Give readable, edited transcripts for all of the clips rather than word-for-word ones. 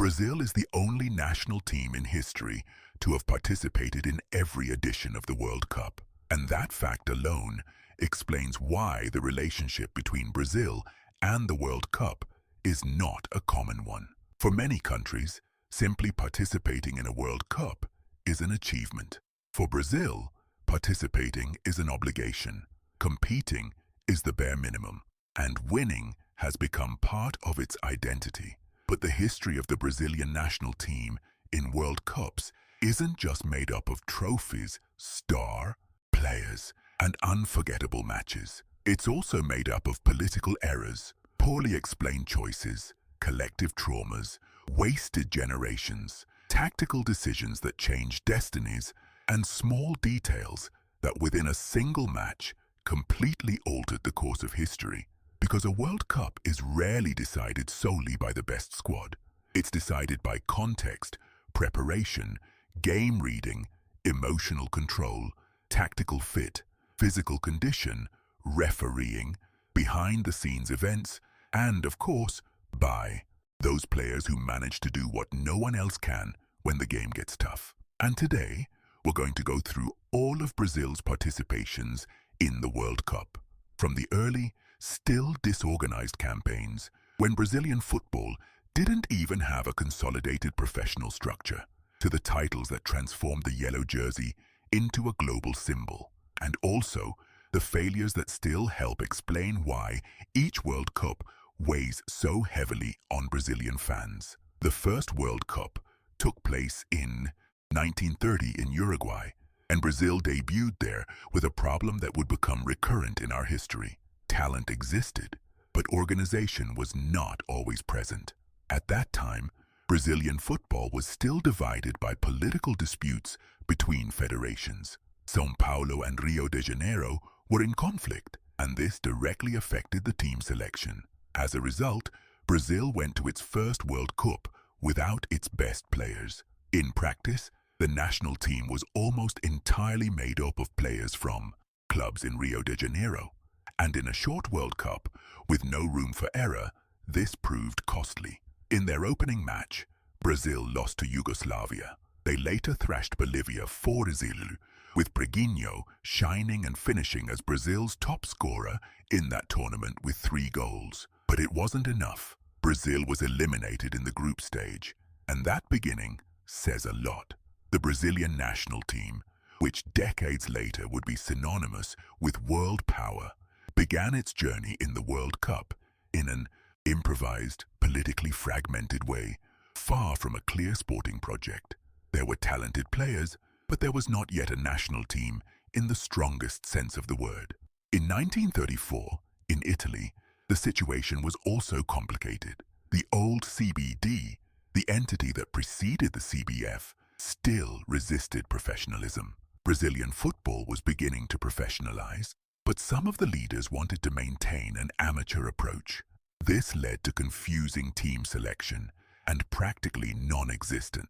Brazil is the only national team in history to have participated in every edition of the World Cup. And that fact alone explains why the relationship between Brazil and the World Cup is not a common one. For many countries, simply participating in a World Cup is an achievement. For Brazil, participating is an obligation. Competing is the bare minimum, and winning has become part of its identity. But the history of the Brazilian national team in World Cups isn't just made up of trophies, star players, and unforgettable matches. It's also made up of political errors, poorly explained choices, collective traumas, wasted generations, tactical decisions that change destinies, and small details that within a single match completely altered the course of history. Because a World Cup is rarely decided solely by the best squad. It's decided by context, preparation, game reading, emotional control, tactical fit, physical condition, refereeing, behind-the-scenes events, and, of course, by those players who manage to do what no one else can when the game gets tough. And today, we're going to go through all of Brazil's participations in the World Cup. From the early, still disorganized campaigns, when Brazilian football didn't even have a consolidated professional structure, to the titles that transformed the yellow jersey into a global symbol, and also the failures that still help explain why each World Cup weighs so heavily on Brazilian fans. The first World Cup took place in 1930 in Uruguay, and Brazil debuted there with a problem that would become recurrent in our history. Talent existed, but organization was not always present. At that time, Brazilian football was still divided by political disputes between federations. São Paulo and Rio de Janeiro were in conflict, and this directly affected the team selection. As a result, Brazil went to its first World Cup without its best players. In practice, the national team was almost entirely made up of players from clubs in Rio de Janeiro. And in a short World Cup, with no room for error, this proved costly. In their opening match, Brazil lost to Yugoslavia. They later thrashed Bolivia 4-0, with Preguinho shining and finishing as Brazil's top scorer in that tournament with 3 goals. But it wasn't enough. Brazil was eliminated in the group stage, and that beginning says a lot. The Brazilian national team, which decades later would be synonymous with world power, began its journey in the World Cup in an improvised, politically fragmented way, far from a clear sporting project. There were talented players, but there was not yet a national team in the strongest sense of the word. In 1934, in Italy, the situation was also complicated. The old CBD, the entity that preceded the CBF, still resisted professionalism. Brazilian football was beginning to professionalize, but some of the leaders wanted to maintain an amateur approach. This led to confusing team selection and practically non-existent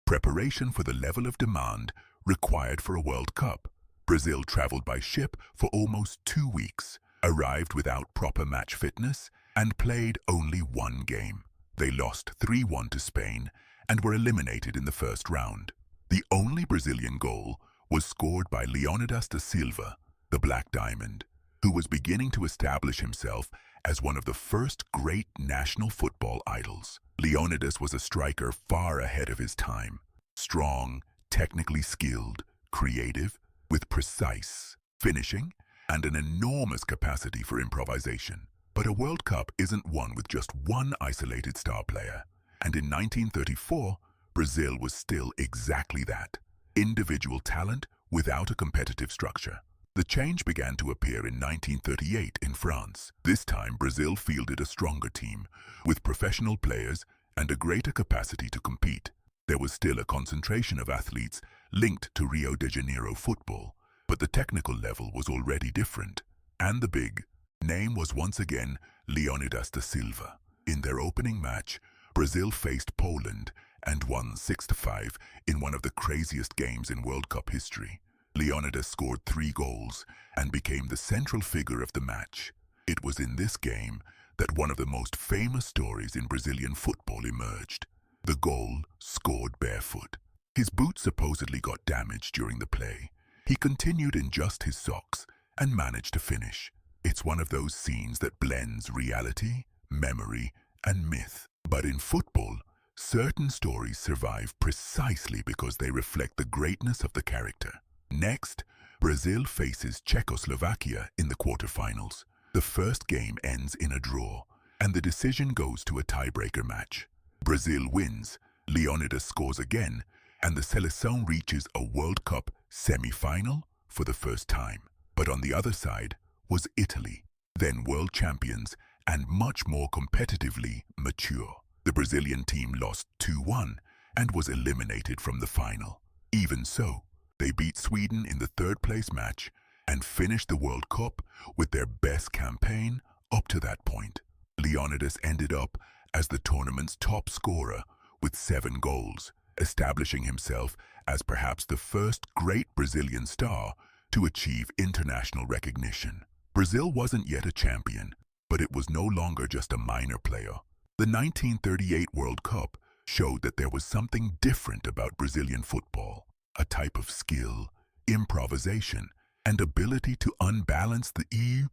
preparation for the level of demand required for a World Cup. Brazil traveled by ship for almost 2 weeks, arrived without proper match fitness, and played only 1 game. They lost 3-1 to Spain and were eliminated in the first round. The only Brazilian goal was scored by Leônidas da Silva, the Black Diamond, who was beginning to establish himself as one of the first great national football idols. Leônidas was a striker far ahead of his time. Strong, technically skilled, creative, with precise finishing, and an enormous capacity for improvisation. But a World Cup isn't won with just one isolated star player. And in 1934, Brazil was still exactly that. Individual talent without a competitive structure. The change began to appear in 1938 in France. This time, Brazil fielded a stronger team, with professional players and a greater capacity to compete. There was still a concentration of athletes linked to Rio de Janeiro football, but the technical level was already different. And the big name was once again Leônidas da Silva. In their opening match, Brazil faced Poland and won 6-5 in one of the craziest games in World Cup history. Leônidas scored 3 goals and became the central figure of the match. It was in this game that one of the most famous stories in Brazilian football emerged. The goal scored barefoot. His boot supposedly got damaged during the play. He continued in just his socks and managed to finish. It's one of those scenes that blends reality, memory, and myth. But in football, certain stories survive precisely because they reflect the greatness of the character. Next, Brazil faces Czechoslovakia in the quarterfinals. The first game ends in a draw, and the decision goes to a tiebreaker match. Brazil wins, Leonidas scores again, and the Seleção reaches a World Cup semi-final for the first time. But on the other side was Italy, then world champions and much more competitively mature. The Brazilian team lost 2-1 and was eliminated from the final. Even so, they beat Sweden in the third-place match and finished the World Cup with their best campaign up to that point. Leonidas ended up as the tournament's top scorer with 7 goals, establishing himself as perhaps the first great Brazilian star to achieve international recognition. Brazil wasn't yet a champion, but it was no longer just a minor player. The 1938 World Cup showed that there was something different about Brazilian football, a type of skill, improvisation, and ability to unbalance the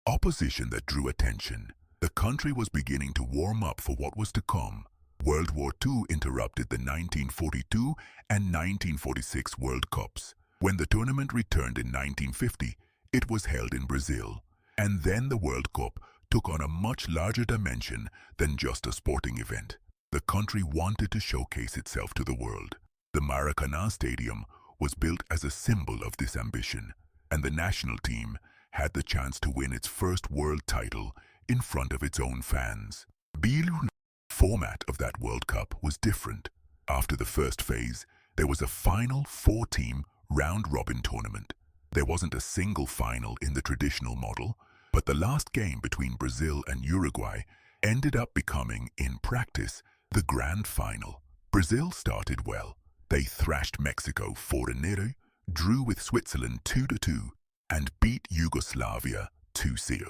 opposition that drew attention. The country was beginning to warm up for what was to come. World War II interrupted the 1942 and 1946 World Cups. When the tournament returned in 1950, it was held in Brazil. And then the World Cup took on a much larger dimension than just a sporting event. The country wanted to showcase itself to the world. The Maracanazo Stadium was built as a symbol of this ambition, and the national team had the chance to win its first world title in front of its own fans. The format of that World Cup was different. After the first phase, there was a final 4-team round-robin tournament. There wasn't a single final in the traditional model, but the last game between Brazil and Uruguay ended up becoming, in practice, the grand final. Brazil started well. They thrashed Mexico 4-0, drew with Switzerland 2-2, and beat Yugoslavia 2-0.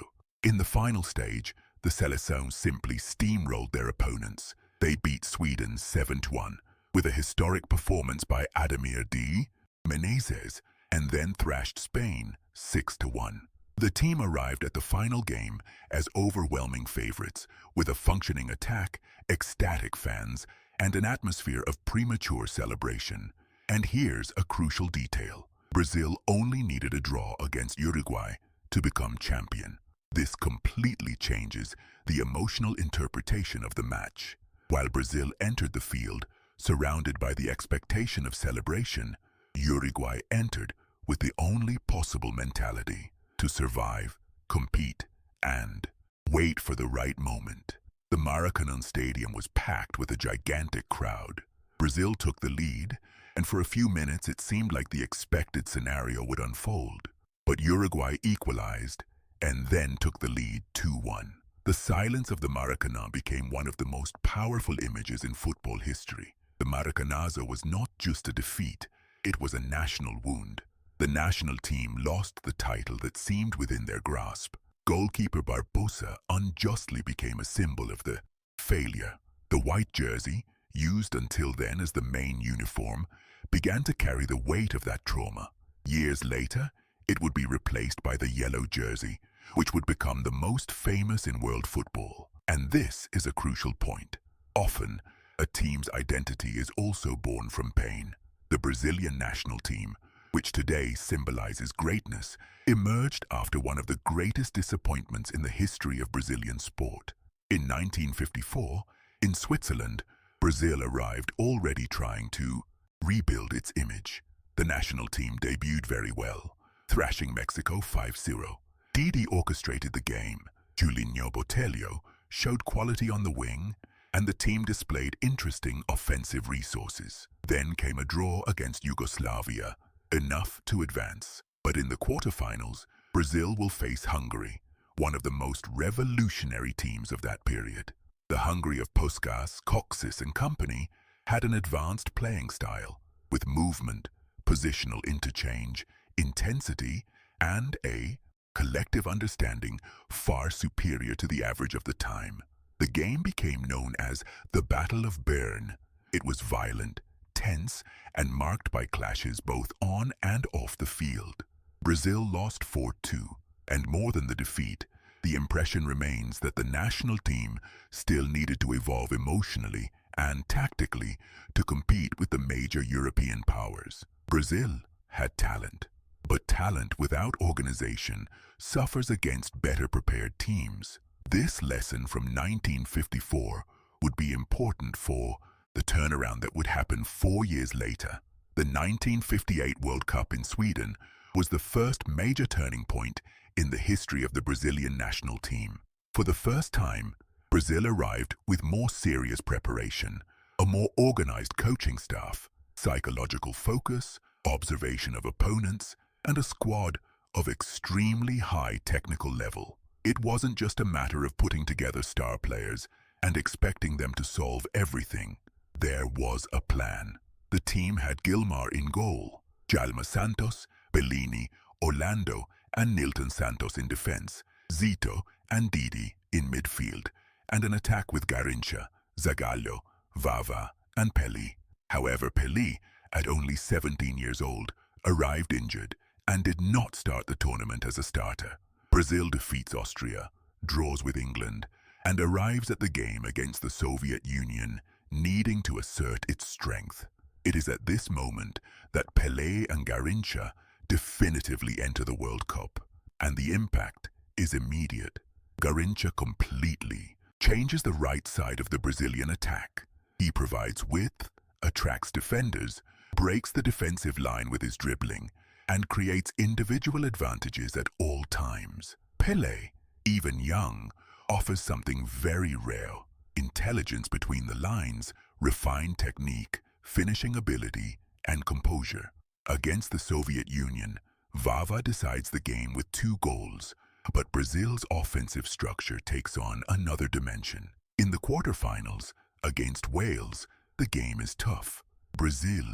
In the final stage, the Seleção simply steamrolled their opponents. They beat Sweden 7-1, with a historic performance by Ademir D. Menezes, and then thrashed Spain 6-1. The team arrived at the final game as overwhelming favorites, with a functioning attack, ecstatic fans, and an atmosphere of premature celebration. And here's a crucial detail. Brazil only needed a draw against Uruguay to become champion. This completely changes the emotional interpretation of the match. While Brazil entered the field, surrounded by the expectation of celebration, Uruguay entered with the only possible mentality: to survive, compete, and wait for the right moment. The Maracanazo Stadium was packed with a gigantic crowd. Brazil took the lead, and for a few minutes it seemed like the expected scenario would unfold. But Uruguay equalized, and then took the lead 2-1. The silence of the Maracanazo became one of the most powerful images in football history. The Maracanazo was not just a defeat, it was a national wound. The national team lost the title that seemed within their grasp. Goalkeeper Barbosa unjustly became a symbol of the failure. The white jersey, used until then as the main uniform, began to carry the weight of that trauma. Years later, it would be replaced by the yellow jersey, which would become the most famous in world football. And this is a crucial point. Often, a team's identity is also born from pain. The Brazilian national team, which today symbolizes greatness, emerged after one of the greatest disappointments in the history of Brazilian sport. In 1954, in Switzerland, Brazil arrived already trying to rebuild its image. The national team debuted very well, thrashing Mexico 5-0. Didi orchestrated the game, Julinho Botelho showed quality on the wing, and the team displayed interesting offensive resources. Then came a draw against Yugoslavia, enough to advance. But in the quarterfinals, Brazil will face Hungary, one of the most revolutionary teams of that period. The Hungary of Puskás, Kocsis and company had an advanced playing style, with movement, positional interchange, intensity, and a collective understanding far superior to the average of the time. The game became known as the Battle of Bern, It was violent, tense, and marked by clashes both on and off the field. Brazil lost 4-2, and more than the defeat, the impression remains that the national team still needed to evolve emotionally and tactically to compete with the major European powers. Brazil had talent, but talent without organization suffers against better prepared teams. This lesson from 1954 would be important for the turnaround that would happen 4 years later. The 1958 World Cup in Sweden was the first major turning point in the history of the Brazilian national team. For the first time, Brazil arrived with more serious preparation, a more organized coaching staff, psychological focus, observation of opponents, and a squad of extremely high technical level. It wasn't just a matter of putting together star players and expecting them to solve everything. There was a plan. The team had Gilmar in goal, Jalma Santos, Bellini, Orlando, and Nilton Santos in defense, Zito and Didi in midfield, and an attack with Garrincha, Zagallo, Vava, and Pelé. However, Pelé, at only 17 years old, arrived injured and did not start the tournament as a starter. Brazil defeats Austria, draws with England, and arrives at the game against the Soviet Union, needing to assert its strength. It is at this moment that Pelé and Garrincha definitively enter the World Cup, and the impact is immediate. Garrincha completely changes the right side of the Brazilian attack. He provides width, attracts defenders, breaks the defensive line with his dribbling, and creates individual advantages at all times. Pelé, even young, offers something very rare: intelligence between the lines, refined technique, finishing ability, and composure. Against the Soviet Union, Vava decides the game with 2 goals, but Brazil's offensive structure takes on another dimension. In the quarterfinals, against Wales, the game is tough. Brazil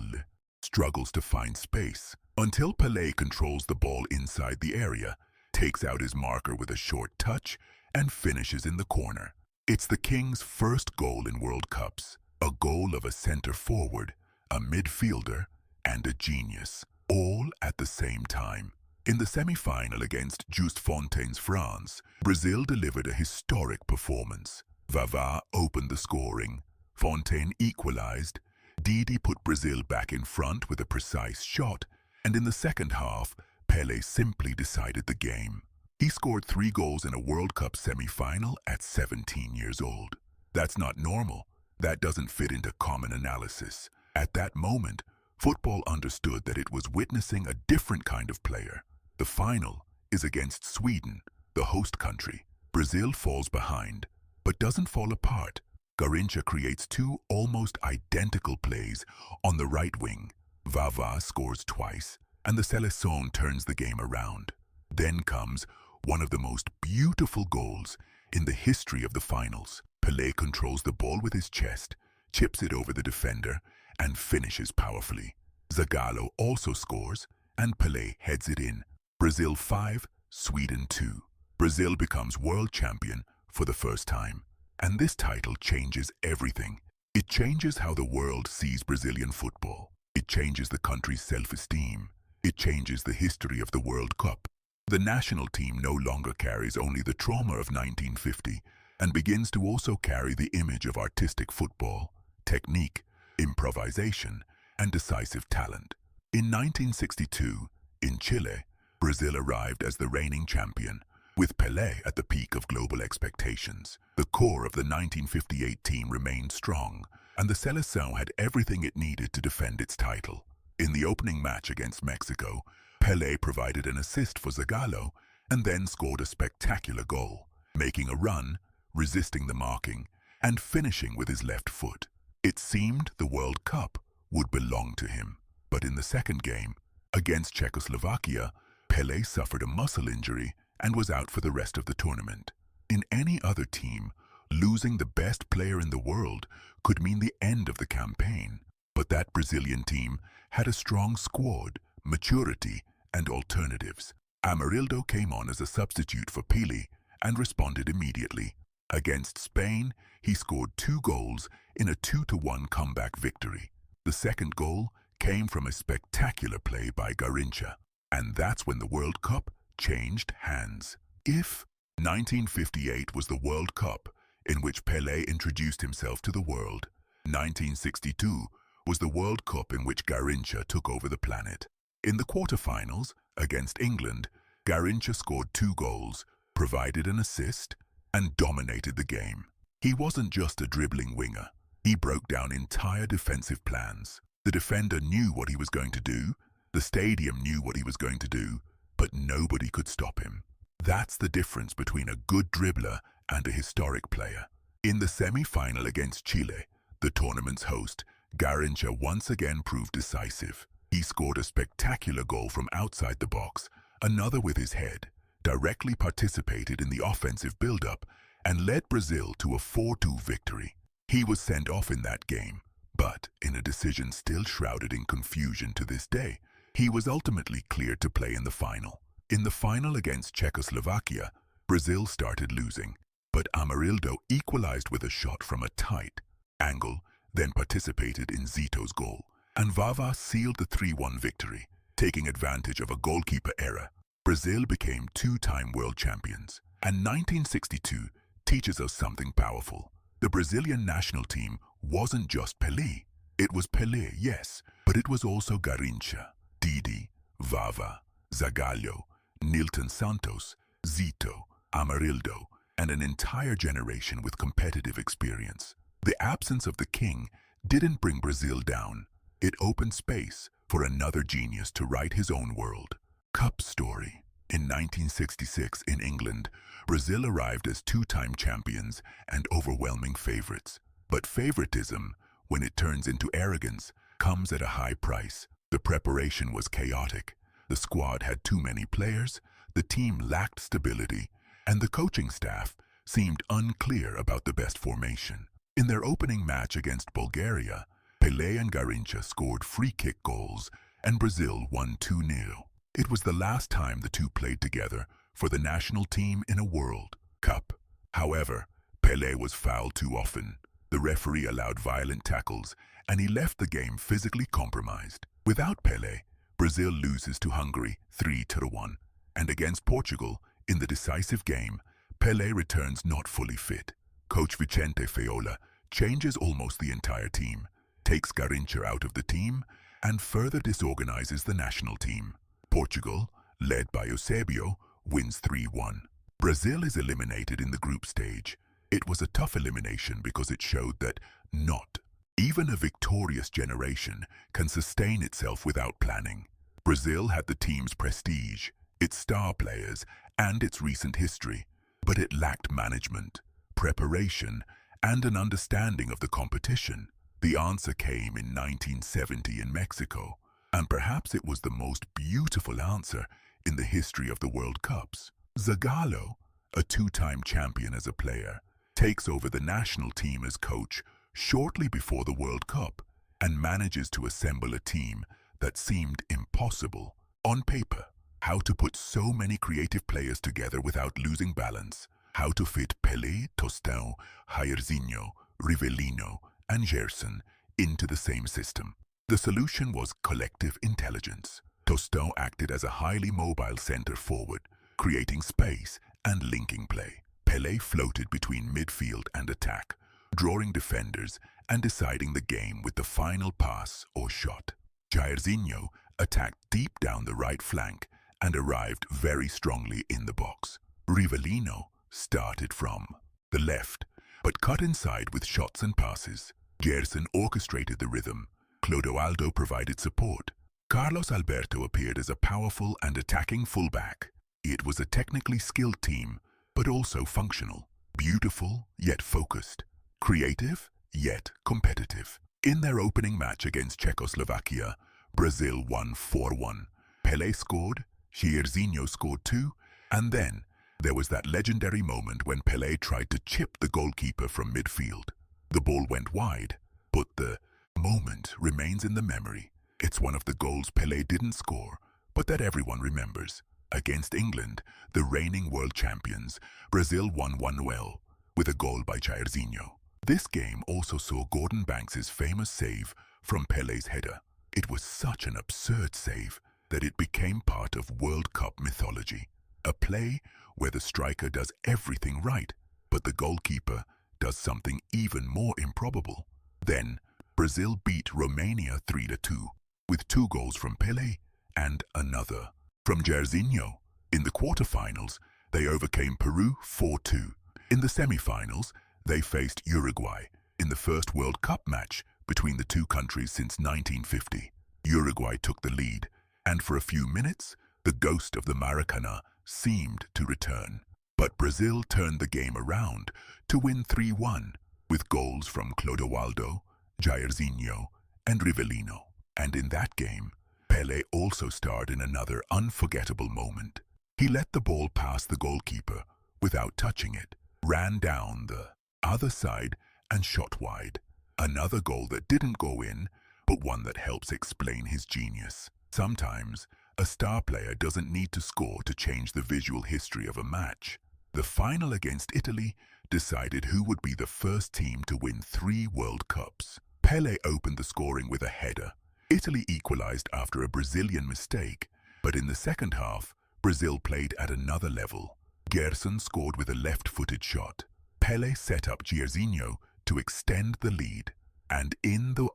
struggles to find space until Pelé controls the ball inside the area, takes out his marker with a short touch, and finishes in the corner. It's the King's first goal in World Cups, a goal of a center forward, a midfielder, and a genius, all at the same time. In the semi-final against Just Fontaine's France, Brazil delivered a historic performance. Vava opened the scoring, Fontaine equalized, Didi put Brazil back in front with a precise shot, and in the second half, Pelé simply decided the game. He scored 3 goals in a World Cup semi-final at 17 years old. That's not normal. That doesn't fit into common analysis. At that moment, football understood that it was witnessing a different kind of player. The final is against Sweden, the host country. Brazil falls behind, but doesn't fall apart. Garrincha creates 2 almost identical plays on the right wing. Vava scores twice, and the Seleção turns the game around. Then comes one of the most beautiful goals in the history of the finals. Pelé controls the ball with his chest, chips it over the defender, and finishes powerfully. Zagallo also scores, and Pelé heads it in. Brazil 5, Sweden 2. Brazil becomes world champion for the first time. And this title changes everything. It changes how the world sees Brazilian football. It changes the country's self-esteem. It changes the history of the World Cup. The national team no longer carries only the trauma of 1950 and begins to also carry the image of artistic football, technique, improvisation, and decisive talent. In 1962, in Chile, Brazil arrived as the reigning champion, with Pelé at the peak of global expectations. The core of the 1958 team remained strong, and the Seleção had everything it needed to defend its title. In the opening match against Mexico, Pelé provided an assist for Zagallo and then scored a spectacular goal, making a run, resisting the marking, and finishing with his left foot. It seemed the World Cup would belong to him. But in the second game, against Czechoslovakia, Pelé suffered a muscle injury and was out for the rest of the tournament. In any other team, losing the best player in the world could mean the end of the campaign. But that Brazilian team had a strong squad, maturity, and alternatives. Amarildo came on as a substitute for Pelé and responded immediately. Against Spain, he scored 2 goals in a 2-1 comeback victory. The second goal came from a spectacular play by Garrincha, and that's when the World Cup changed hands. If 1958 was the World Cup in which Pelé introduced himself to the world, 1962 was the World Cup in which Garrincha took over the planet. In the quarterfinals, against England, Garrincha scored 2 goals, provided an assist, and dominated the game. He wasn't just a dribbling winger. He broke down entire defensive plans. The defender knew what he was going to do, the stadium knew what he was going to do, but nobody could stop him. That's the difference between a good dribbler and a historic player. In the semi-final against Chile, the tournament's host, Garrincha once again proved decisive. He scored a spectacular goal from outside the box, another with his head, directly participated in the offensive build-up, and led Brazil to a 4-2 victory. He was sent off in that game, but in a decision still shrouded in confusion to this day, he was ultimately cleared to play in the final. In the final against Czechoslovakia, Brazil started losing, but Ronaldo equalized with a shot from a tight angle, then participated in Zito's goal, and Vava sealed the 3-1 victory. Taking advantage of a goalkeeper error, Brazil became 2-time world champions. And 1962 teaches us something powerful. The Brazilian national team wasn't just Pelé. It was Pelé, yes, but it was also Garrincha, Didi, Vava, Zagallo, Nilton Santos, Zito, Ronaldo, and an entire generation with competitive experience. The absence of the king didn't bring Brazil down. It opened space for another genius to write his own world. Cup story. In 1966 in England, Brazil arrived as 2-time champions and overwhelming favorites. But favoritism, when it turns into arrogance, comes at a high price. The preparation was chaotic. The squad had too many players, the team lacked stability, and the coaching staff seemed unclear about the best formation. In their opening match against Bulgaria, Pelé and Garrincha scored free-kick goals, and Brazil won 2-0. It was the last time the two played together for the national team in a World Cup. However, Pelé was fouled too often. The referee allowed violent tackles, and he left the game physically compromised. Without Pelé, Brazil loses to Hungary 3-1, and against Portugal, in the decisive game, Pelé returns not fully fit. Coach Vicente Feola changes almost the entire team, takes Garrincha out of the team, and further disorganizes the national team. Portugal, led by Eusebio, wins 3-1. Brazil is eliminated in the group stage. It was a tough elimination because it showed that not even a victorious generation can sustain itself without planning. Brazil had the team's prestige, its star players, and its recent history, but it lacked management, preparation, and an understanding of the competition. The answer came in 1970 in Mexico, and perhaps it was the most beautiful answer in the history of the World Cups. Zagallo, a 2-time champion as a player, takes over the national team as coach shortly before the World Cup and manages to assemble a team that seemed impossible. On paper, how to put so many creative players together without losing balance, how to fit Pelé, Tostão, Jairzinho, Rivellino, and Gerson into the same system. The solution was collective intelligence. Tostão acted as a highly mobile center forward, creating space and linking play. Pelé floated between midfield and attack, drawing defenders and deciding the game with the final pass or shot. Jairzinho attacked deep down the right flank and arrived very strongly in the box. Rivellino started from the left, but cut inside with shots and passes. Gerson orchestrated the rhythm. Clodoaldo provided support. Carlos Alberto appeared as a powerful and attacking fullback. It was a technically skilled team, but also functional. Beautiful, yet focused. Creative, yet competitive. In their opening match against Czechoslovakia, Brazil won 4-1. Pelé scored, Jairzinho scored 2, and then there was that legendary moment when Pelé tried to chip the goalkeeper from midfield. The ball went wide, but the moment remains in the memory. It's one of the goals Pelé didn't score, but that everyone remembers. Against England, the reigning world champions, Brazil won 1-0. with a goal by Jairzinho. This game also saw Gordon Banks's famous save from Pelé's header. It was such an absurd save that it became part of World Cup mythology. A play where the striker does everything right, but the goalkeeper does something even more improbable. Then, Brazil beat Romania 3-2, with 2 goals from Pelé and another from Jairzinho. In the quarterfinals, they overcame Peru 4-2. In the semi-finals, they faced Uruguay in the first World Cup match between the two countries since 1950. Uruguay took the lead, and for a few minutes, the ghost of the Maracanazo seemed to return. But Brazil turned the game around to win 3-1, with goals from Clodoaldo, Jairzinho, and Rivellino. And in that game, Pelé also starred in another unforgettable moment. He let the ball past the goalkeeper without touching it, ran down the other side and shot wide. Another goal that didn't go in, but one that helps explain his genius. Sometimes, a star player doesn't need to score to change the visual history of a match. The final against Italy decided who would be the first team to win 3 World Cups. Pelé opened the scoring with a header. Italy equalized after a Brazilian mistake, but in the second half, Brazil played at another level. Gerson scored with a left-footed shot. Pelé set up Jairzinho to extend the lead, and in the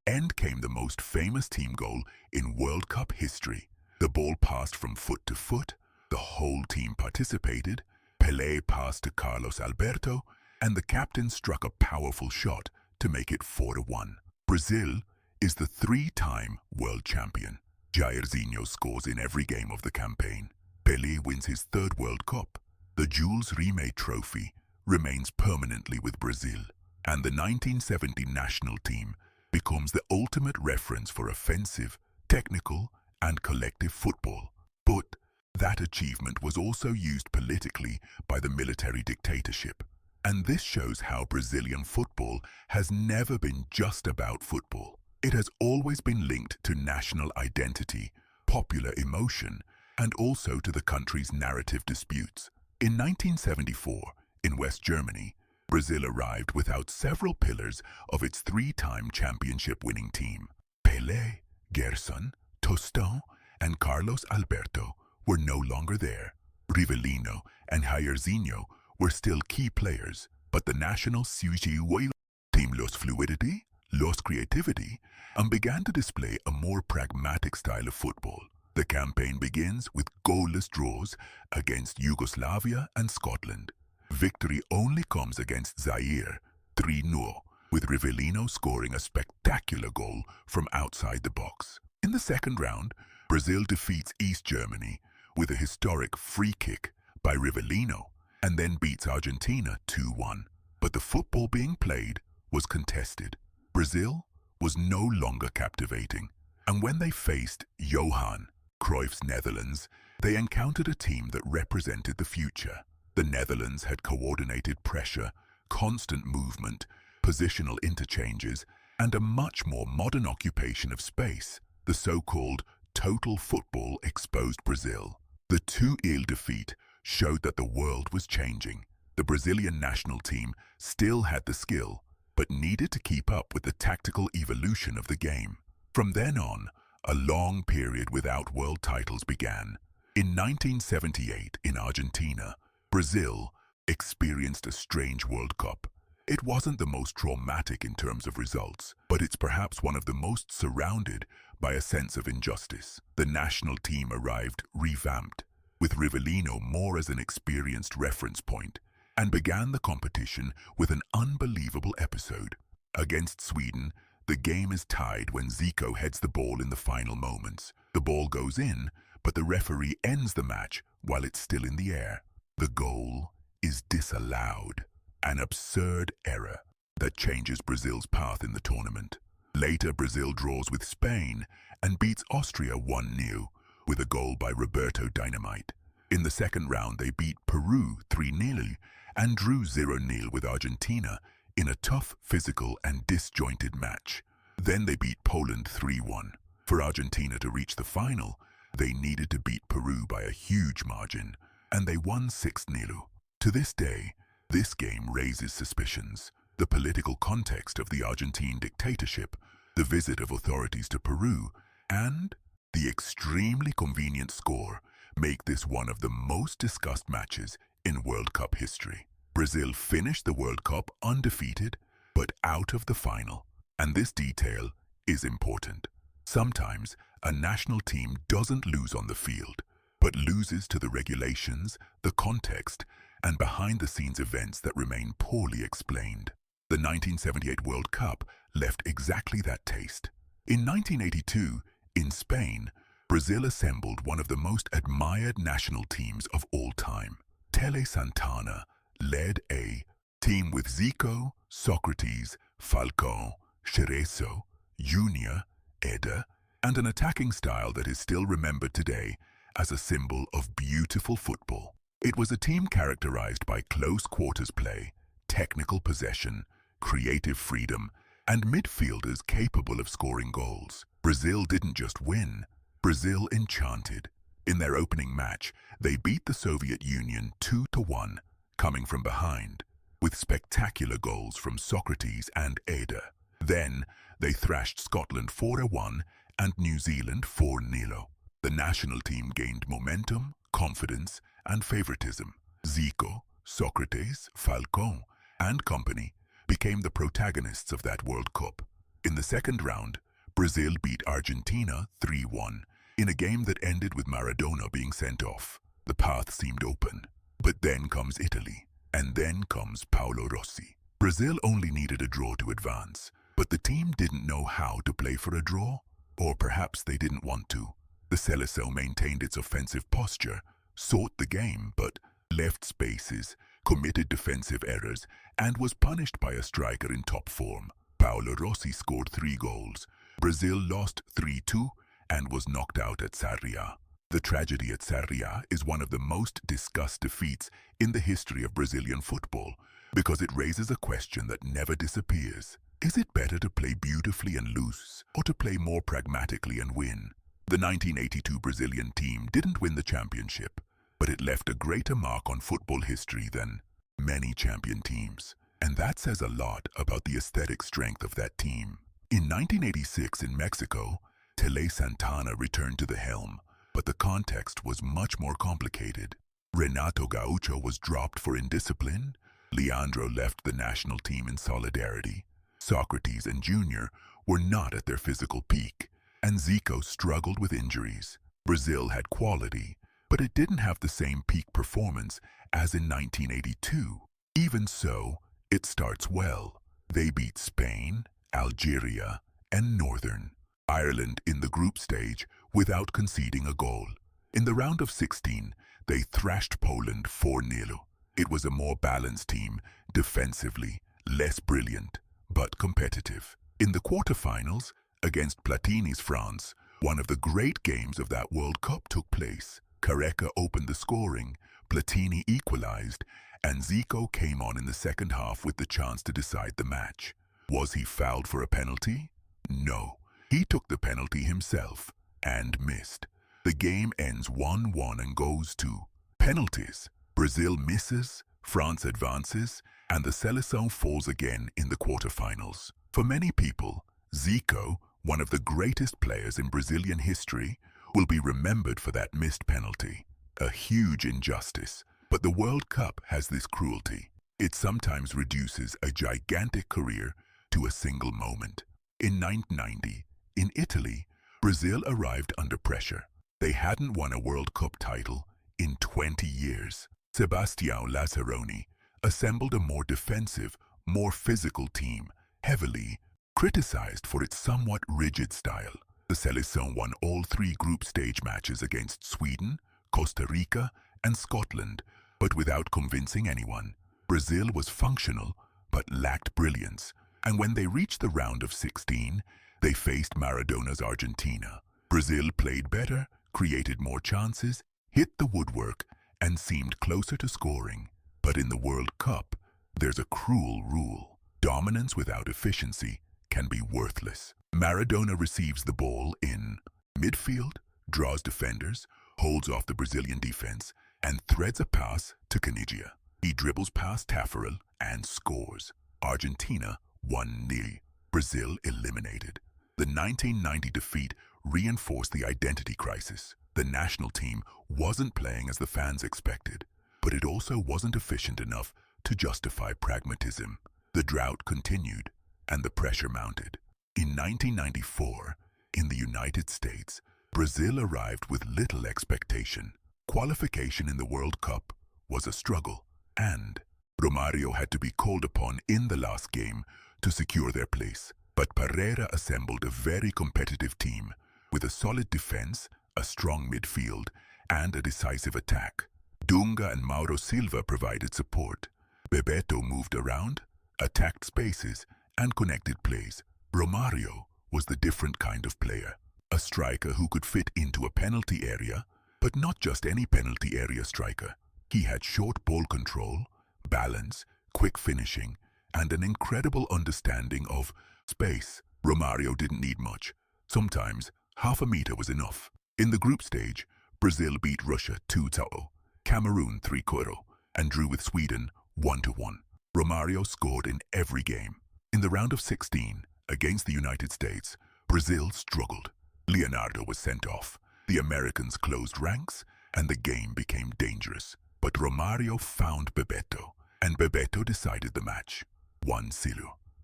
end came the most famous team goal in World Cup history. The ball passed from foot to foot, the whole team participated, Pelé passed to Carlos Alberto, and the captain struck a powerful shot to make it 4-1. Brazil is the 3-time world champion. Jairzinho scores in every game of the campaign. Pelé wins his 3rd World Cup. The Jules Rimet Trophy remains permanently with Brazil, and the 1970 national team becomes the ultimate reference for offensive, technical, and collective football. But that achievement was also used politically by the military dictatorship. And this shows how Brazilian football has never been just about football. It has always been linked to national identity, popular emotion, and also to the country's narrative disputes. In 1974, in West Germany, Brazil arrived without several pillars of its 3-time championship-winning team. Pelé, Gerson, Tostão, and Carlos Alberto were no longer there. Rivellino and Jairzinho were still key players, but the national team lost fluidity, lost creativity, and began to display a more pragmatic style of football. The campaign begins with goalless draws against Yugoslavia and Scotland. Victory only comes against Zaire, 3-0, with Rivellino scoring a spectacular goal from outside the box. In the second round, Brazil defeats East Germany with a historic free kick by Rivellino, and then beats Argentina 2-1. But the football being played was contested. Brazil was no longer captivating, and when they faced Johan Cruyff's Netherlands, they encountered a team that represented the future. The Netherlands had coordinated pressure, constant movement, positional interchanges, and a much more modern occupation of space. The so-called total football exposed Brazil. The 2-0 defeat showed that the world was changing. The Brazilian national team still had the skill, but needed to keep up with the tactical evolution of the game. From then on, a long period without world titles began. In 1978, in Argentina, Brazil experienced a strange World Cup. It wasn't the most traumatic in terms of results, but it's perhaps one of the most surrounded by a sense of injustice. The national team arrived revamped, with Rivellino more as an experienced reference point, and began the competition with an unbelievable episode. Against Sweden, the game is tied when Zico heads the ball in the final moments. The ball goes in, but the referee ends the match while it's still in the air. The goal is disallowed, an absurd error that changes Brazil's path in the tournament. Later, Brazil draws with Spain and beats Austria 1-0 with a goal by Roberto Dynamite. In the second round, they beat Peru 3-0 and drew 0-0 with Argentina in a tough, physical and disjointed match. Then they beat Poland 3-1. For Argentina to reach the final, they needed to beat Peru by a huge margin, and they won 6-0. To this day, This game raises suspicions. The political context of the Argentine dictatorship, the visit of authorities to Peru, and the extremely convenient score make this one of the most discussed matches in World Cup history. Brazil finished the World Cup undefeated, but out of the final. And this detail is important. Sometimes a national team doesn't lose on the field, but loses to the regulations, the context, and behind-the-scenes events that remain poorly explained. The 1978 World Cup left exactly that taste. In 1982, in Spain, Brazil assembled one of the most admired national teams of all time. Tele Santana led a team with Zico, Socrates, Falcao, Cerezo, Junior, Eder, and an attacking style that is still remembered today as a symbol of beautiful football. It was a team characterized by close quarters play, technical possession, creative freedom, and midfielders capable of scoring goals. Brazil didn't just win, Brazil enchanted. In their opening match, they beat the Soviet Union 2-1, coming from behind, with spectacular goals from Socrates and Eder. Then, they thrashed Scotland 4-1 and New Zealand 4-0. The national team gained momentum, confidence, and favoritism. Zico, Socrates, Falcao, and company became the protagonists of that World Cup. In the second round, Brazil beat Argentina 3-1 in a game that ended with Maradona being sent off. The path seemed open. But then comes Italy, and then comes Paolo Rossi. Brazil only needed a draw to advance, but the team didn't know how to play for a draw, or perhaps they didn't want to. The Seleção maintained its offensive posture, sought the game, but left spaces, committed defensive errors, and was punished by a striker in top form. Paolo Rossi scored 3 goals. Brazil lost 3-2 and was knocked out at Sarriá. The tragedy at Sarriá is one of the most discussed defeats in the history of Brazilian football because it raises a question that never disappears. Is it better to play beautifully and loose, or to play more pragmatically and win? The 1982 Brazilian team didn't win the championship, but it left a greater mark on football history than many champion teams. And that says a lot about the aesthetic strength of that team. In 1986 in Mexico, Tele Santana returned to the helm, but the context was much more complicated. Renato Gaucho was dropped for indiscipline. Leandro left the national team in solidarity. Socrates and Junior were not at their physical peak, and Zico struggled with injuries. Brazil had quality, but it didn't have the same peak performance as in 1982. Even so, it starts well. They beat Spain, Algeria, and Northern Ireland in the group stage without conceding a goal. In the round of 16, they thrashed Poland 4-0. It was a more balanced team, defensively, less brilliant, but competitive. In the quarterfinals, against Platini's France, one of the great games of that World Cup took place. Careca opened the scoring, Platini equalized, and Zico came on in the second half with the chance to decide the match. Was he fouled for a penalty? No. He took the penalty himself and missed. The game ends 1-1 and goes to penalties. Brazil misses, France advances, and the Seleção falls again in the quarterfinals. For many people, Zico, one of the greatest players in Brazilian history, will be remembered for that missed penalty. A huge injustice. But the World Cup has this cruelty. It sometimes reduces a gigantic career to a single moment. In 1990, in Italy, Brazil arrived under pressure. They hadn't won a World Cup title in 20 years. Sebastião Lazzaroni assembled a more defensive, more physical team, heavily criticized for its somewhat rigid style. The Seleção won all 3 group stage matches against Sweden, Costa Rica, and Scotland, but without convincing anyone. Brazil was functional, but lacked brilliance, and when they reached the round of 16, they faced Maradona's Argentina. Brazil played better, created more chances, hit the woodwork, and seemed closer to scoring. But in the World Cup, there's a cruel rule. Dominance without efficiency can be worthless. Maradona receives the ball in midfield, draws defenders, holds off the Brazilian defense, and threads a pass to Garrincha. He dribbles past Taffarel and scores. Argentina 1-0. Brazil eliminated. The 1990 defeat reinforced the identity crisis. The national team wasn't playing as the fans expected, but it also wasn't efficient enough to justify pragmatism. The drought continued, and the pressure mounted. In 1994, in the United States, Brazil arrived with little expectation. Qualification in the World Cup was a struggle, and Romario had to be called upon in the last game to secure their place. But Pereira assembled a very competitive team with a solid defense, a strong midfield, and a decisive attack. Dunga and Mauro Silva provided support. Bebeto moved around, attacked spaces, and connected plays. Romario was the different kind of player, a striker who could fit into a penalty area, but not just any penalty area striker. He had short ball control, balance, quick finishing, and an incredible understanding of space. Romario didn't need much. Sometimes, half a meter was enough. In the group stage, Brazil beat Russia 2-0, Cameroon 3-0, and drew with Sweden 1-1. Romario scored in every game. In the round of 16, against the United States, Brazil struggled. Leonardo was sent off. The Americans closed ranks, and the game became dangerous. But Romario found Bebeto, and Bebeto decided the match. 1-0.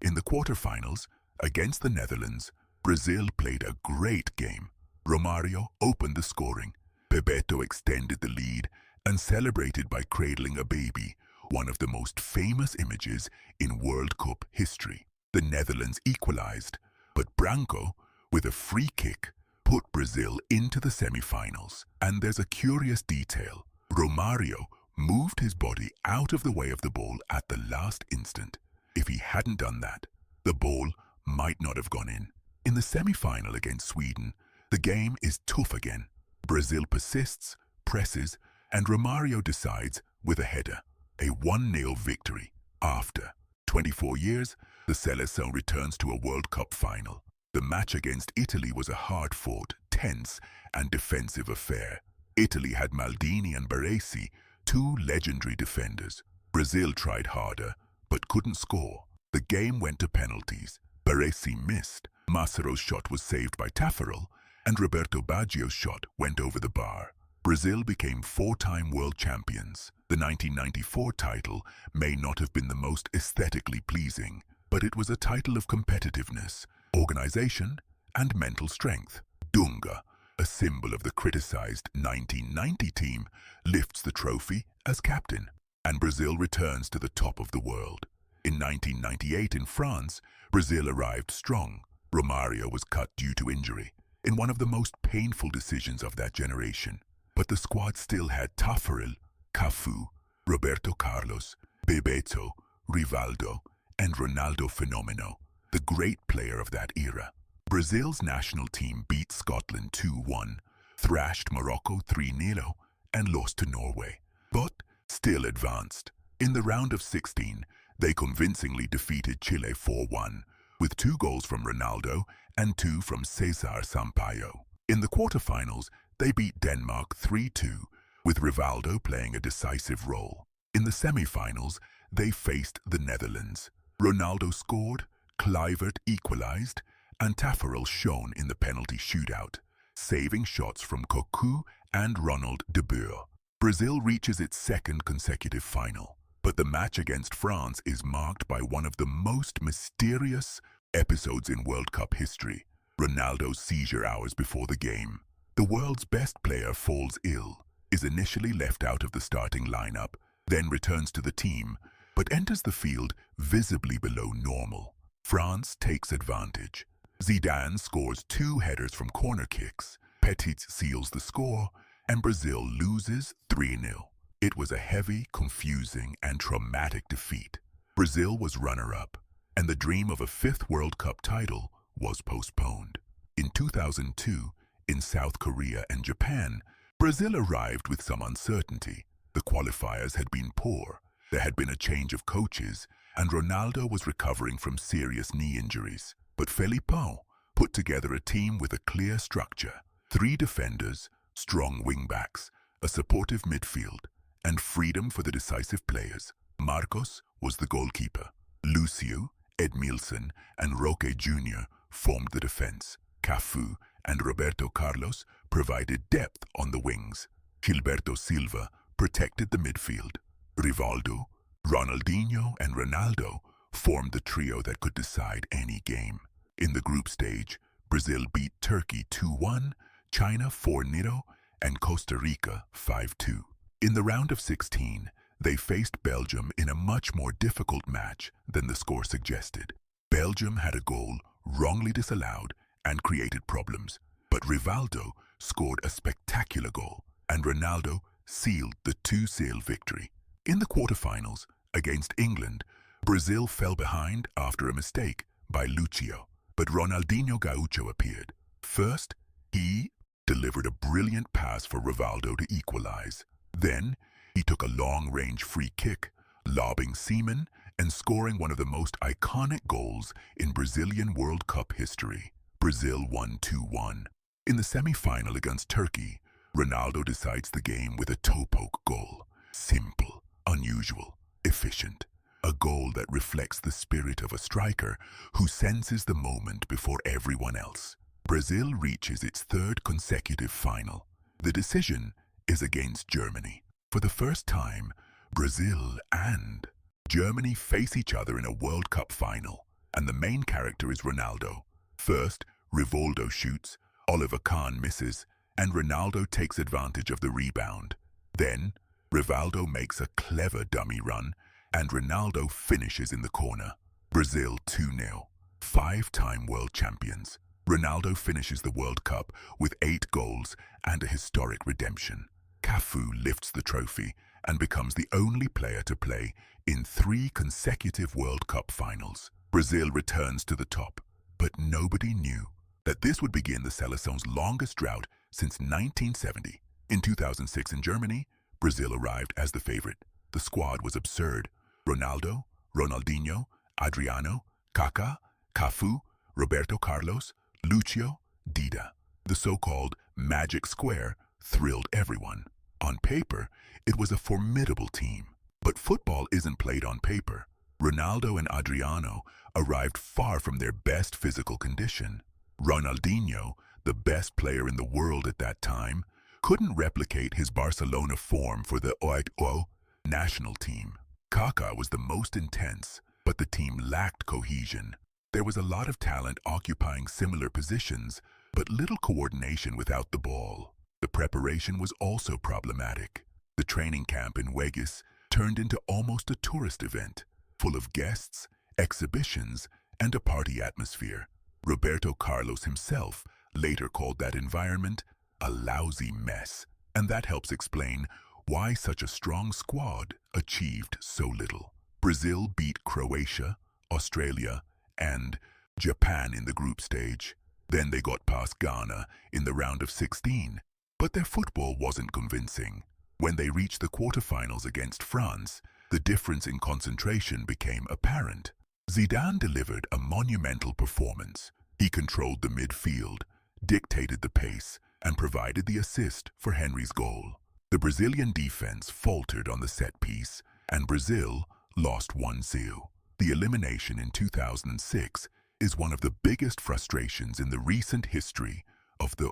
In the quarterfinals, against the Netherlands, Brazil played a great game. Romario opened the scoring. Bebeto extended the lead and celebrated by cradling a baby, one of the most famous images in World Cup history. The Netherlands equalized, but Branco, with a free kick, put Brazil into the semi-finals. And there's a curious detail. Romario moved his body out of the way of the ball at the last instant. If he hadn't done that, the ball might not have gone in. In the semi-final against Sweden, the game is tough again. Brazil persists, presses, and Romario decides with a header. A 1-0 victory. After 24 years, the Seleção returns to a World Cup final. The match against Italy was a hard-fought, tense, and defensive affair. Italy had Maldini and Baresi, two legendary defenders. Brazil tried harder, but couldn't score. The game went to penalties. Baresi missed. Massero's shot was saved by Taffarel, and Roberto Baggio's shot went over the bar. Brazil became four-time world champions. The 1994 title may not have been the most aesthetically pleasing, but it was a title of competitiveness, organization, and mental strength. Dunga, a symbol of the criticized 1990 team, lifts the trophy as captain, and Brazil returns to the top of the world. In 1998 in France, Brazil arrived strong. Romario was cut due to injury, in one of the most painful decisions of that generation. But the squad still had Taffarel, Cafu, Roberto Carlos, Bebeto, Rivaldo, and Ronaldo Fenomeno, the great player of that era. Brazil's national team beat Scotland 2-1, thrashed Morocco 3-0, and lost to Norway, but still advanced. In the round of 16, they convincingly defeated Chile 4-1, with 2 goals from Ronaldo and 2 from Cesar Sampaio. In the quarterfinals, they beat Denmark 3-2, with Rivaldo playing a decisive role. In the semi-finals, they faced the Netherlands. Ronaldo scored, Kluivert equalized, and Taffarel shone in the penalty shootout, saving shots from Cocu and Ronald de Boer. Brazil reaches its second consecutive final, but the match against France is marked by one of the most mysterious episodes in World Cup history: Ronaldo's seizure hours before the game. The world's best player falls ill, is initially left out of the starting lineup, then returns to the team, but enters the field visibly below normal. France takes advantage. Zidane scores 2 headers from corner kicks, Petit seals the score, and Brazil loses 3-0. It was a heavy, confusing, and traumatic defeat. Brazil was runner-up, and the dream of a 5th World Cup title was postponed. In 2002, in South Korea and Japan, Brazil arrived with some uncertainty. The qualifiers had been poor, there had been a change of coaches, and Ronaldo was recovering from serious knee injuries. But Felipão put together a team with a clear structure: 3 defenders, strong wingbacks, a supportive midfield, and freedom for the decisive players. Marcos was the goalkeeper. Lucio, Edmilson, and Roque Jr. formed the defense. Cafu and Roberto Carlos provided depth on the wings. Gilberto Silva protected the midfield. Rivaldo, Ronaldinho, and Ronaldo formed the trio that could decide any game. In the group stage, Brazil beat Turkey 2-1, China 4-0, and Costa Rica 5-2. In the round of 16, they faced Belgium in a much more difficult match than the score suggested. Belgium had a goal wrongly disallowed and created problems, but Rivaldo scored a spectacular goal, and Ronaldo sealed the 2-0 victory. In the quarterfinals, against England, Brazil fell behind after a mistake by Lucio, but Ronaldinho Gaucho appeared. First, he delivered a brilliant pass for Rivaldo to equalize. Then, he took a long-range free kick, lobbing Seaman and scoring one of the most iconic goals in Brazilian World Cup history. Brazil won 2-1. In the semi-final against Turkey, Ronaldo decides the game with a toe-poke goal. Simple, unusual, efficient. A goal that reflects the spirit of a striker who senses the moment before everyone else. Brazil reaches its third consecutive final. The decision is against Germany. For the first time, Brazil and Germany face each other in a World Cup final, and the main character is Ronaldo. First, Rivaldo shoots, Oliver Kahn misses, and Ronaldo takes advantage of the rebound. Then, Rivaldo makes a clever dummy run, and Ronaldo finishes in the corner. Brazil 2-0, five-time world champions. Ronaldo finishes the World Cup with 8 goals and a historic redemption. Cafu lifts the trophy and becomes the only player to play in 3 consecutive World Cup finals. Brazil returns to the top, but nobody knew that this would begin the Seleção's longest drought since 1970. In 2006 in Germany, Brazil arrived as the favorite. The squad was absurd. Ronaldo, Ronaldinho, Adriano, Kaká, Cafu, Roberto Carlos, Lucio, Dida. The so-called Magic Square thrilled everyone. On paper, it was a formidable team. But football isn't played on paper. Ronaldo and Adriano arrived far from their best physical condition. Ronaldinho, the best player in the world at that time, couldn't replicate his Barcelona form for the O national team. Kaká was the most intense, but the team lacked cohesion. There was a lot of talent occupying similar positions, but little coordination without the ball. The preparation was also problematic. The training camp in Vegas turned into almost a tourist event, full of guests, exhibitions, and a party atmosphere. Roberto Carlos himself later called that environment a lousy mess, and that helps explain why such a strong squad achieved so little. Brazil beat Croatia, Australia, and Japan in the group stage. Then they got past Ghana in the round of 16, but their football wasn't convincing. When they reached the quarterfinals against France, the difference in concentration became apparent. Zidane delivered a monumental performance. He controlled the midfield, dictated the pace, and provided the assist for Henry's goal. The Brazilian defense faltered on the set piece, and Brazil lost 1-0. The elimination in 2006 is one of the biggest frustrations in the recent history of the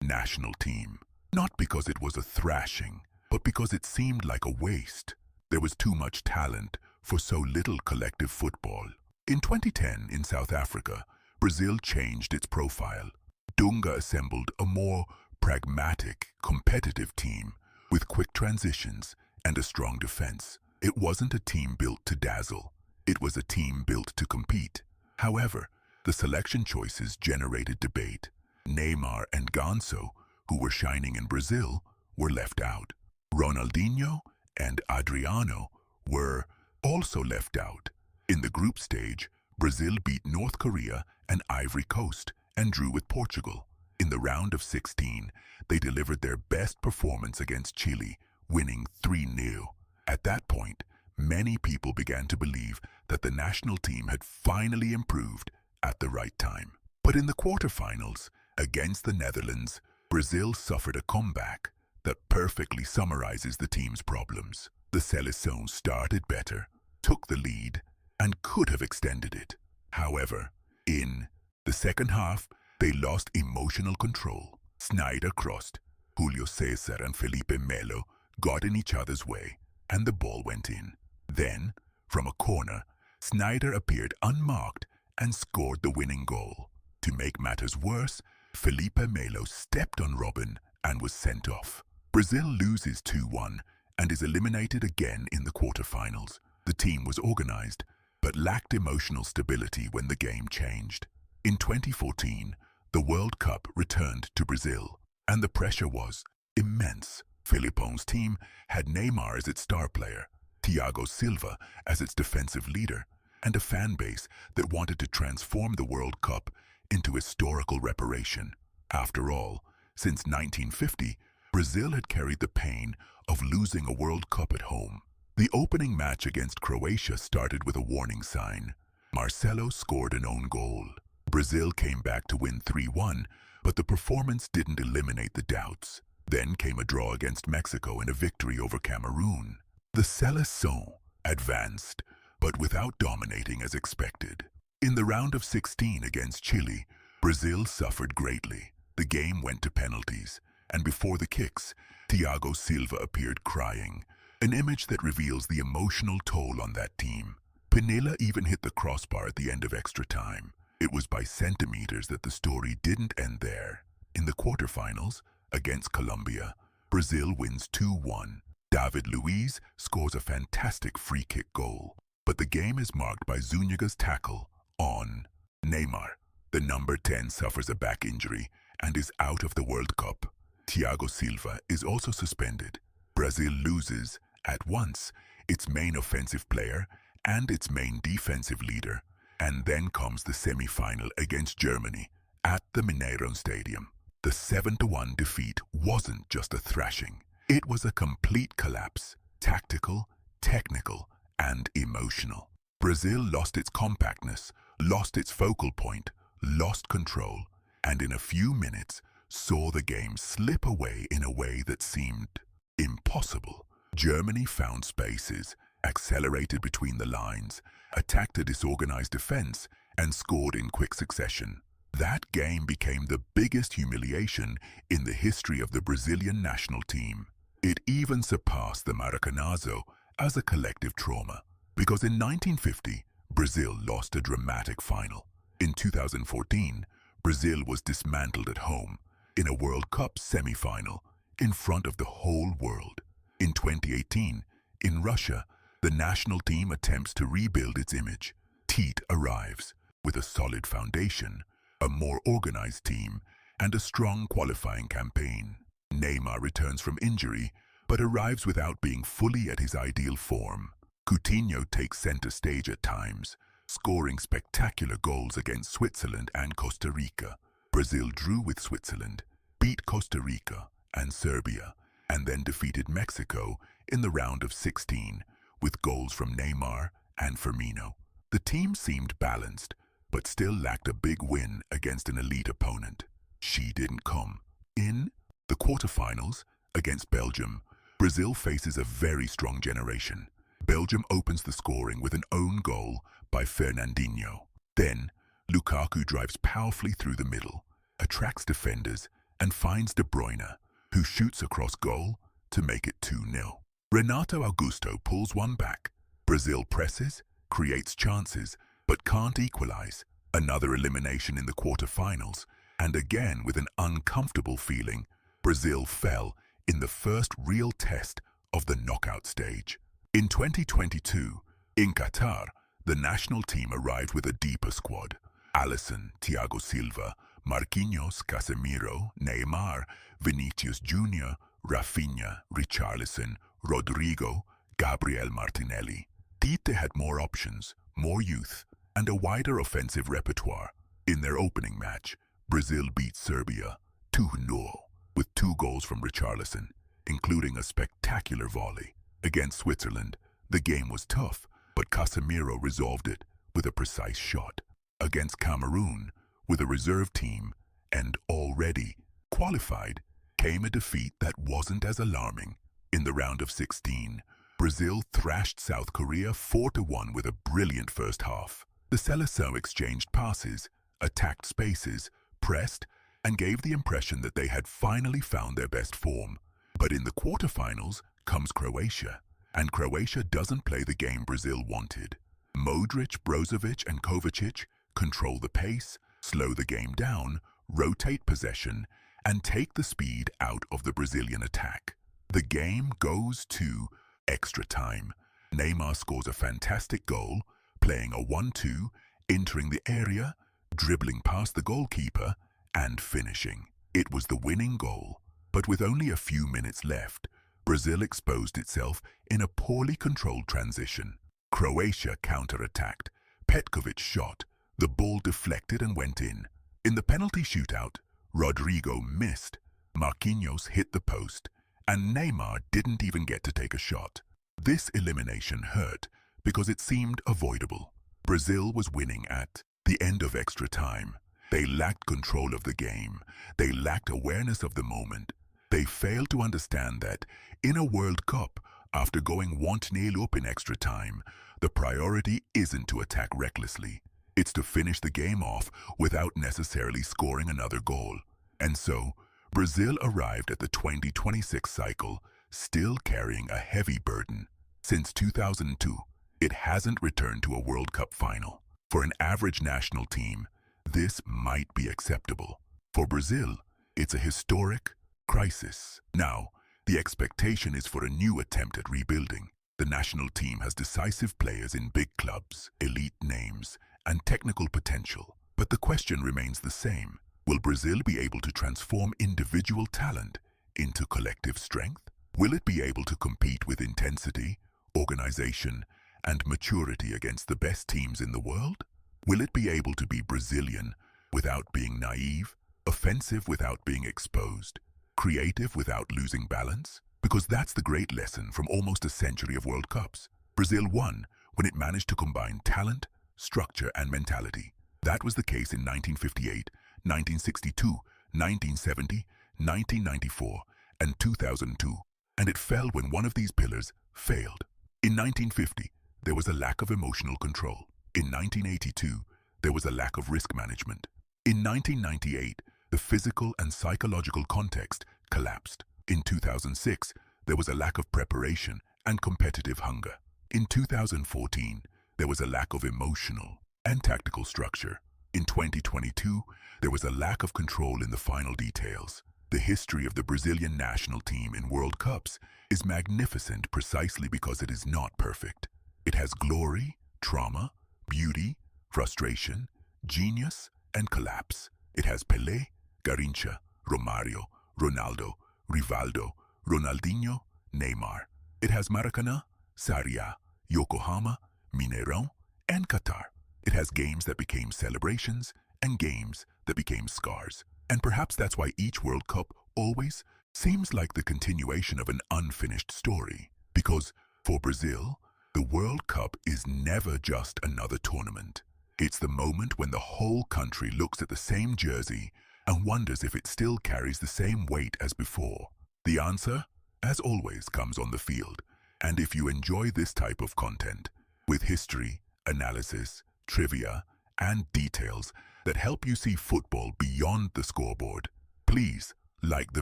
national team. Not because it was a thrashing, but because it seemed like a waste. There was too much talent for so little collective football. In 2010 in South Africa, Brazil changed its profile. Dunga assembled a more pragmatic, competitive team with quick transitions and a strong defense. It wasn't a team built to dazzle. It was a team built to compete. However, the selection choices generated debate. Neymar and Ganso, who were shining in Brazil, were left out. Ronaldinho and Adriano were also left out. In the group stage, Brazil beat North Korea and Ivory Coast and drew with Portugal. In the round of 16, they delivered their best performance against Chile, winning 3-0. At that point, many people began to believe that the national team had finally improved at the right time. But in the quarterfinals, against the Netherlands, Brazil suffered a comeback. that perfectly summarizes the team's problems. The Seleção started better, took the lead, and could have extended it. However, in the second half, they lost emotional control. Snyder crossed. Julio Cesar and Felipe Melo got in each other's way, and the ball went in. Then, from a corner, Snyder appeared unmarked and scored the winning goal. To make matters worse, Felipe Melo stepped on Robin and was sent off. Brazil loses 2-1 and is eliminated again in the quarterfinals. The team was organized, but lacked emotional stability when the game changed. In 2014, the World Cup returned to Brazil, and the pressure was immense. Filipões' team had Neymar as its star player, Thiago Silva as its defensive leader, and a fan base that wanted to transform the World Cup into historical reparation. After all, since 1950, Brazil had carried the pain of losing a World Cup at home. The opening match against Croatia started with a warning sign. Marcelo scored an own goal. Brazil came back to win 3-1, but the performance didn't eliminate the doubts. Then came a draw against Mexico and a victory over Cameroon. The Seleção advanced, but without dominating as expected. In the round of 16 against Chile, Brazil suffered greatly. The game went to penalties, and before the kicks, Thiago Silva appeared crying, an image that reveals the emotional toll on that team. Pinilla even hit the crossbar at the end of extra time. It was by centimeters that the story didn't end there. In the quarterfinals, against Colombia, Brazil wins 2-1. David Luiz scores a fantastic free-kick goal, but the game is marked by Zúñiga's tackle on Neymar. The number 10 suffers a back injury and is out of the World Cup. Thiago Silva is also suspended. Brazil loses, at once, its main offensive player and its main defensive leader. And then comes the semi-final against Germany at the Mineirão Stadium. The 7-1 defeat wasn't just a thrashing. It was a complete collapse, tactical, technical, and emotional. Brazil lost its compactness, lost its focal point, lost control, and in a few minutes saw the game slip away in a way that seemed impossible. Germany found spaces, accelerated between the lines, attacked a disorganized defense, and scored in quick succession. That game became the biggest humiliation in the history of the Brazilian national team. It even surpassed the Maracanazo as a collective trauma, because in 1950, Brazil lost a dramatic final. In 2014, Brazil was dismantled at home in a World Cup semi-final in front of the whole world. In 2018, in Russia, the national team attempts to rebuild its image. Tite arrives with a solid foundation, a more organized team, and a strong qualifying campaign. Neymar returns from injury, but arrives without being fully at his ideal form. Coutinho takes center stage at times, scoring spectacular goals against Switzerland and Costa Rica. Brazil drew with Switzerland, beat Costa Rica and Serbia, and then defeated Mexico in the round of 16, with goals from Neymar and Firmino. The team seemed balanced, but still lacked a big win against an elite opponent. She didn't come. In the quarterfinals, against Belgium, Brazil faces a very strong generation. Belgium opens the scoring with an own goal by Fernandinho. Then, Lukaku drives powerfully through the middle, attracts defenders, and finds De Bruyne, who shoots across goal to make it 2-0. Renato Augusto pulls one back. Brazil presses, creates chances, but can't equalize. Another elimination in the quarterfinals, and again with an uncomfortable feeling, Brazil fell in the first real test of the knockout stage. In 2022, in Qatar, the national team arrived with a deeper squad. Alisson, Thiago Silva, Marquinhos, Casemiro, Neymar, Vinicius Jr., Rafinha, Richarlison, Rodrigo, Gabriel Martinelli. Tite had more options, more youth, and a wider offensive repertoire. In their opening match, Brazil beat Serbia 2-0 with 2 goals from Richarlison, including a spectacular volley. Against Switzerland, the game was tough, but Casemiro resolved it with a precise shot. Against Cameroon, with a reserve team and already qualified, came a defeat that wasn't as alarming. In the round of 16, Brazil thrashed South Korea 4-1 with a brilliant first half. The Seleção exchanged passes, attacked spaces, pressed, and gave the impression that they had finally found their best form. But in the quarterfinals comes Croatia, and Croatia doesn't play the game Brazil wanted. Modric, Brozovic, and Kovacic control the pace, slow the game down, rotate possession, and take the speed out of the Brazilian attack. The game goes to extra time. Neymar scores a fantastic goal, playing a 1-2, entering the area, dribbling past the goalkeeper, and finishing. It was the winning goal, but with only a few minutes left, Brazil exposed itself in a poorly controlled transition. Croatia counter-attacked. Petkovic shot. The ball deflected and went in. In the penalty shootout, Rodrigo missed. Marquinhos hit the post, and Neymar didn't even get to take a shot. This elimination hurt because it seemed avoidable. Brazil was winning at the end of extra time. They lacked control of the game. They lacked awareness of the moment. They failed to understand that in a World Cup, after going 1-0 up in extra time, the priority isn't to attack recklessly. It's to finish the game off without necessarily scoring another goal. And so, Brazil arrived at the 2026 cycle, still carrying a heavy burden. Since 2002, it hasn't returned to a World Cup final. For an average national team, this might be acceptable. For Brazil, it's a historic crisis. Now, the expectation is for a new attempt at rebuilding. The national team has decisive players in big clubs, elite names, and technical potential. But the question remains the same. Will Brazil be able to transform individual talent into collective strength? Will it be able to compete with intensity, organization, and maturity against the best teams in the world? Will it be able to be Brazilian without being naive, offensive without being exposed, creative without losing balance? Because that's the great lesson from almost a century of World Cups. Brazil won when it managed to combine talent, structure, and mentality. That was the case in 1958, 1962, 1970, 1994, and 2002, and it fell when one of these pillars failed. In 1950, there was a lack of emotional control. In 1982, there was a lack of risk management. In 1998, the physical and psychological context collapsed. In 2006, there was a lack of preparation and competitive hunger. In 2014, there was a lack of emotional and tactical structure. In 2022, there was a lack of control in the final details. The history of the Brazilian national team in World Cups is magnificent precisely because it is not perfect. It has glory, trauma, beauty, frustration, genius, and collapse. It has Pelé, Garrincha, Romario, Ronaldo, Rivaldo, Ronaldinho, Neymar. It has Maracanazo, Sarriá, Yokohama, Mineirão, and Qatar. It has games that became celebrations and games that became scars. And perhaps that's why each World Cup always seems like the continuation of an unfinished story. Because for Brazil, the World Cup is never just another tournament. It's the moment when the whole country looks at the same jersey and wonders if it still carries the same weight as before. The answer, as always, comes on the field. And if you enjoy this type of content, with history, analysis, trivia, and details that help you see football beyond the scoreboard, please like the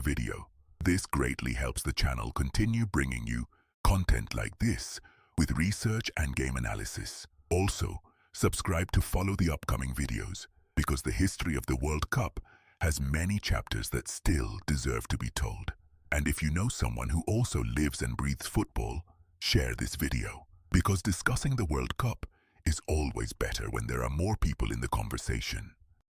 video. This greatly helps the channel continue bringing you content like this with research and game analysis. Also, subscribe to follow the upcoming videos because the history of the World Cup has many chapters that still deserve to be told. And if you know someone who also lives and breathes football, share this video because discussing the World Cup is always better when there are more people in the conversation.